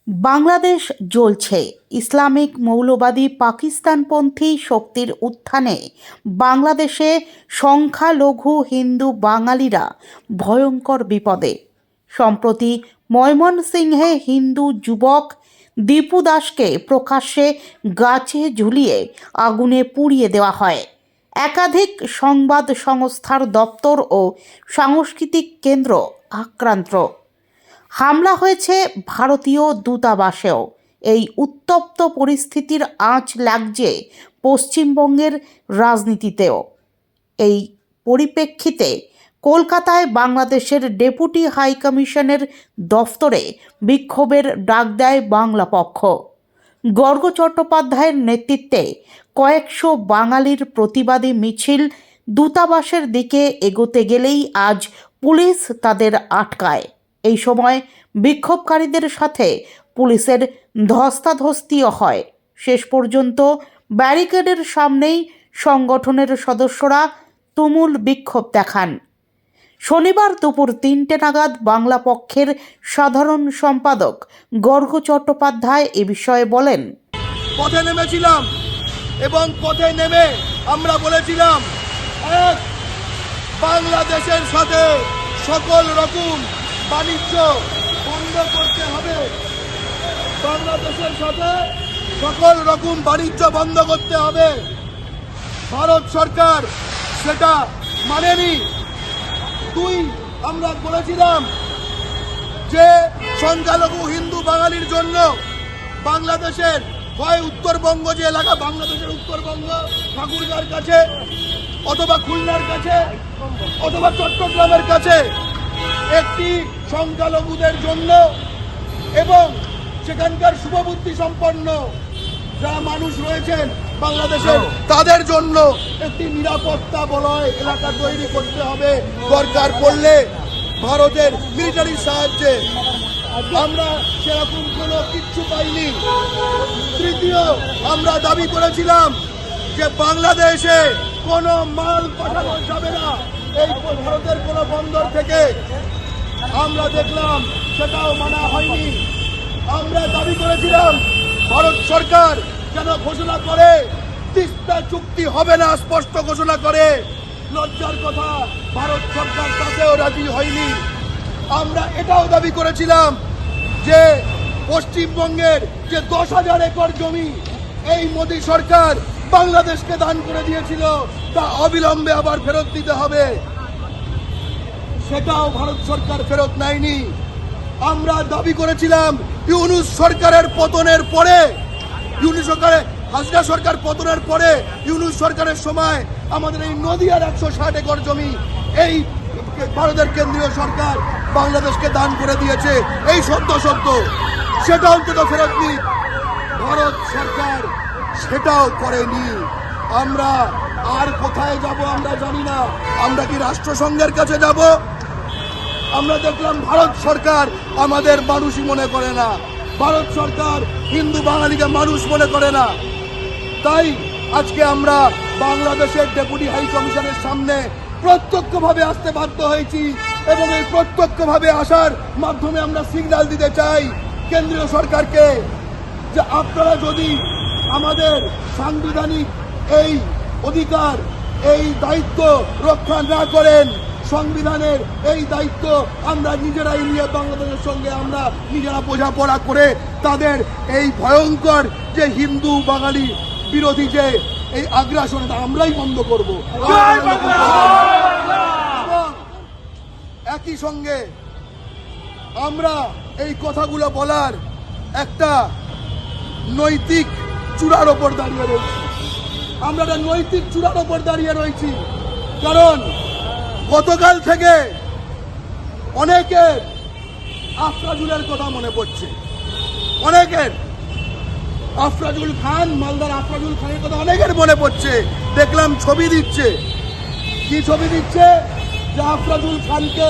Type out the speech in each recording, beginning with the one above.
বাংলাদেশ জ্বলছে। ইসলামিক মৌলবাদী পাকিস্তানপন্থী শক্তির উত্থানে বাংলাদেশে সংখ্যালঘু হিন্দু বাঙালিরা ভয়ঙ্কর বিপদে। সম্প্রতি ময়মনসিংহে হিন্দু যুবক দীপু দাসকে প্রকাশ্যে গাছে ঝুলিয়ে আগুনে পুড়িয়ে দেওয়া হয়। একাধিক সংবাদ সংস্থার দপ্তর ও সাংস্কৃতিক কেন্দ্র আক্রান্ত। হামলা হয়েছে ভারতীয় দূতাবাসেও। এই উত্তপ্ত পরিস্থিতির আঁচ লাগছে পশ্চিমবঙ্গের রাজনীতিতেও। এই পরিপ্রেক্ষিতে কলকাতায় বাংলাদেশের ডেপুটি হাইকমিশনের দফতরে বিক্ষোভের ডাক দেয় বাংলা পক্ষ। গর্গ চট্টোপাধ্যায়ের নেতৃত্বে কয়েকশো বাঙালির প্রতিবাদী মিছিল দূতাবাসের দিকে এগোতে গেলেই আজ পুলিশ তাদের আটকায়। এই সময় বিক্ষোভকারীদের সাথে পুলিশের ধস্তাধস্তিও হয়। শেষ পর্যন্ত ব্যারিকেডের সামনেই সংগঠনের সদস্যরা তুমুল বিক্ষোভ দেখান। শনিবার দুপুর ৩টে নাগাদ বাংলা পক্ষের সাধারণ সম্পাদক গর্গ চট্টোপাধ্যায় এ বিষয়ে বলেন, পথে নেমেছিলাম এবং পথে নেমে আমরা বলেছিলাম, এক, বাংলাদেশের সাথে সকল রকম বাণিজ্য বন্ধ করতে হবে। বাংলাদেশের সাথে সকল রকম বাণিজ্য বন্ধ করতে হবে। ভারত সরকার সেটা মানেনি। দুই, আমরা বলেছিলাম যে সংখ্যালঘু হিন্দু বাঙালির জন্য বাংলাদেশের হয় উত্তরবঙ্গ যে এলাকা, বাংলাদেশের উত্তরবঙ্গ ঠাকুরগাঁর কাছে অথবা খুলনার কাছে অথবা চট্টগ্রামের কাছে একটি সংখ্যালঘুদের জন্য এবং সেখানকার শুভবুদ্ধি সম্পন্ন যারা মানুষ রয়েছেন বাংলাদেশের তাদের জন্য একটি নিরাপত্তা বলয় এলাকা তৈরি করতে হবে, দরকার পড়লে ভারতের মিলিটারির সাহায্যে। আমরা সেরকম কোনো কিচ্ছু পাইনি। তৃতীয়, আমরা দাবি করেছিলাম যে বাংলাদেশে কোনো মাল পাঠানো যাবে না এই ভারতের কোনো বন্দর থেকে। আমরা দেখলাম সেটাও মানা হয়নি। আমরা দাবি করেছিলাম ভারত সরকার যেন ঘোষণা করে তিস্তা চুক্তি হবে না, স্পষ্ট ঘোষণা করে। লজ্জার কথা, ভারত সরকার তাতেও রাজি হয়নি। আমরা এটাও দাবি করেছিলাম যে পশ্চিমবঙ্গের যে 10,000 একর জমি এই মোদী সরকার বাংলাদেশকে দান করে দিয়েছিল তা অবিলম্বে আবার ফেরত দিতে হবে। সেটাও ভারত সরকার ফেরত নেয়নি। আমরা দাবি করেছিলাম ইউনূস সরকারের পতনের পরে, ইউনূস সরকারের হাসিনা সরকার পতনের পরে ইউনূস সরকারের সময় আমাদের এই নদিয়ার 160 একর জমি এই ভারতের কেন্দ্রীয় সরকার বাংলাদেশকে দান করে দিয়েছে। এই সত্য সেটা অন্তত ফেরত নিক। ভারত সরকার সেটাও করেনি। আমরা আর কোথায় যাব আমরা জানি না। আমরা কি রাষ্ট্রসংঘের কাছে যাব? আমরা দেখলাম ভারত সরকার আমাদের মানুষই মনে করে না। ভারত সরকার হিন্দু বাঙালিকে মানুষ মনে করে না। তাই আজকে আমরা বাংলাদেশের ডেপুটি হাই কমিশনের সামনে প্রত্যক্ষভাবে আসতে বাধ্য হয়েছি এবং এই প্রত্যক্ষভাবে আসার মাধ্যমে আমরা সিগন্যাল দিতে চাই কেন্দ্রীয় সরকারকে যে আপনারা যদি আমাদের সাংবিধানিক এই অধিকার, এই দায়িত্ব রক্ষা না করেন, সংবিধানের এই দায়িত্ব আমরা নিজেরাই নিয়ে বাংলাদেশের সঙ্গে আমরা নিজেরা বোঝাপড়া করে তাদের এই ভয়ঙ্কর যে হিন্দু বাঙালি বিরোধী যে এই আগ্রাসনটা আমরাই বন্ধ করব। এবং একই সঙ্গে আমরা এই কথাগুলো বলার একটা নৈতিক চূড়ার ওপর দাঁড়িয়ে রয়েছি। আমরা একটা নৈতিক চূড়ার ওপর দাঁড়িয়ে রয়েছি কারণ গতকাল থেকে অনেকের আফরাজুলের কথা মনে পড়ছে। অনেকের আফরাজুল খান, মালদার আফরাজুল খানের কথা অনেকের মনে পড়ছে। দেখলাম ছবি দিচ্ছে। কি ছবি দিচ্ছে? যে আফরাজুল খানকে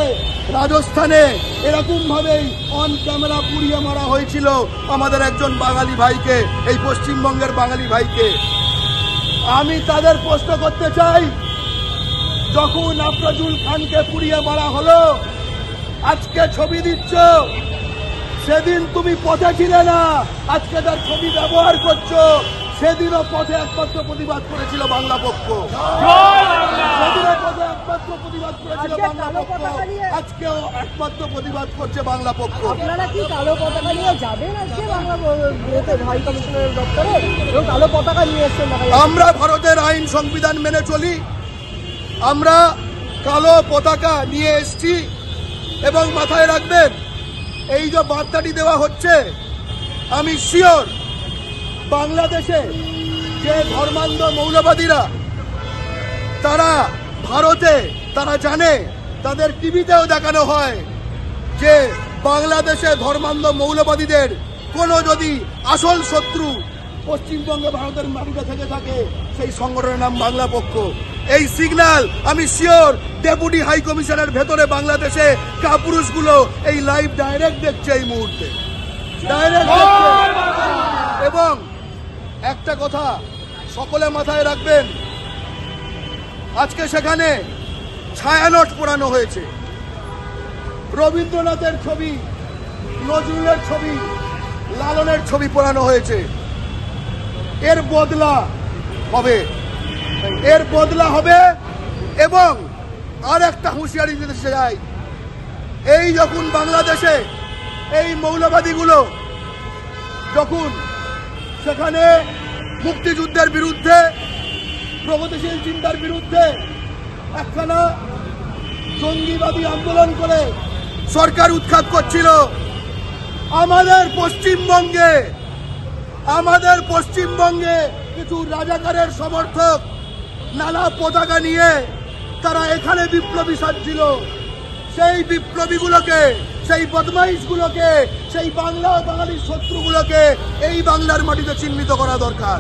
রাজস্থানে এরকম ভাবেই অন ক্যামেরা পুড়িয়ে মারা হয়েছিল আমাদের একজন বাঙালি ভাইকে, এই পশ্চিমবঙ্গের বাঙালি ভাইকে। আমি তাদের প্রশ্ন করতে চাই, যখন আফরাজুল খানকে পুড়িয়ে মারা হলো, আজকে ছবি দিচ্ছ সেদিন তুমি পথে ছিলে না, আজকে তার ছবি ব্যবহার করছো। সেদিনও পথে একমাত্র প্রতিবাদ করেছিল বাংলা পক্ষ, সেদিনও পথে একমাত্র প্রতিবাদ করেছিল বাংলা পক্ষ, আজকেও একমাত্র প্রতিবাদ করছে বাংলা পক্ষ। আপনারা কি কালো পতাকা নিয়ে যাবেন আজকে বাংলা হাই কমিশনের দপ্তরে এবং কালো পতাকা নিয়ে এসছেন? আমরা ভারতের আইন সংবিধান মেনে চলি, আমরা কালো পতাকা নিয়ে এসছি। এবং মাথায় রাখবেন, এই যে বার্তাটি দেওয়া হচ্ছে, আমি শিওর বাংলাদেশে যে ধর্মান্ধ মৌলবাদীরা তারা ভারতে, তারা জানে, তাদের টিভিতেও দেখানো হয় যে বাংলাদেশে ধর্মান্ধ মৌলবাদীদের কোনো যদি আসল শত্রু পশ্চিমবঙ্গে ভারতের মাটিতে থেকে থাকে, সেই সংগঠনের নাম বাংলা পক্ষ। এই সিগন্যাল আমি শিওর ডেপুটি হাই কমিশনের ভেতরে বাংলাদেশে কাপুরুষগুলো এই লাইভ ডাইরেক্ট দেখছে এই মুহূর্তে, ডাইরেক্ট দেখছে। এবং একটা কথা সকলে মাথায় রাখবেন, আজকে সেখানে ছায়ানট পোড়ানো হয়েছে, রবীন্দ্রনাথের ছবি, নজরুলের ছবি, লালনের ছবি পোড়ানো হয়েছে। এর বদলা হবে, এর বদলা হবে। এবং আর একটা হুঁশিয়ারি দিতে চাই, এই যখন বাংলাদেশে এই মৌলবাদীগুলো যখন সেখানে মুক্তিযুদ্ধের বিরুদ্ধে, প্রগতিশীল চিন্তার বিরুদ্ধে একখানা জঙ্গিবাদী আন্দোলন করে সরকার উৎখাত করছিল, আমাদের পশ্চিমবঙ্গে কিছু রাজাকারের সমর্থক নানা পতাকা নিয়ে তারা এখানে বিপ্লবী সাজছিল। সেই বিপ্লবীগুলোকে, সেই বদমাইশগুলোকে, সেই বাংলা ও বাঙালির শত্রুগুলোকে এই বাংলার মাটিতে চিহ্নিত করা দরকার।